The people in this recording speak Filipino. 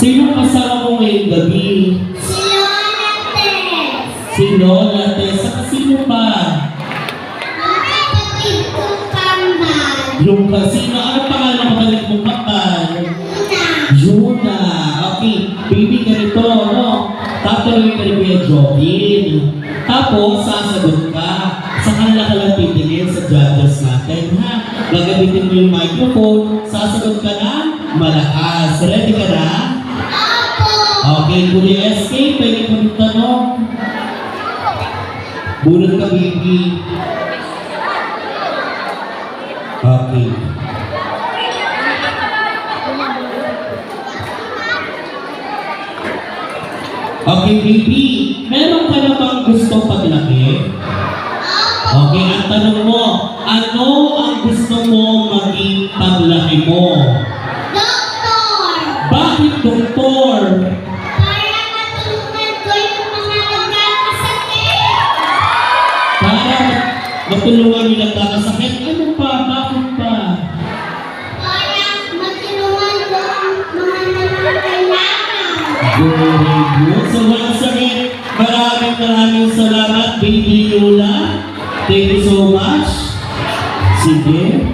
Sino kasama mo ngayong gabi? Si Lola Tess. Si Lola Tess. Saka sino pa? Ang kapatid kong kambal. Yung kasino. Ano pangalan ng kapatid mong kapal? Una. Yuna. Okay. Baby, ganito, no? Tatuloy ka ni Kuya Jovin. Tapos, sasagot ka. Sa kanila ka lang titigil sa judges natin, ha? Gagamitin mo yung microphone. Sasagot ka na malakas. Ready ka na? Opo. Okay, Kuya SK, pwede ko yung tanong. Bunod ka, baby. Okay. Okay, baby. Meron ka na bang gusto paglaki? Okay, ang tanong mo, ano ang gusto mo maging paglaki mo? Doktor. Bakit doktor? Para matulungan ko yung mga nagkakasakit. Para matulungan nila kakasakit. Ano pa? Bakit pa? Para matulungan ko ang mga nangangailangan. Very good. So once again, maraming salamat, Baby Yola. Thank you so much. Sige.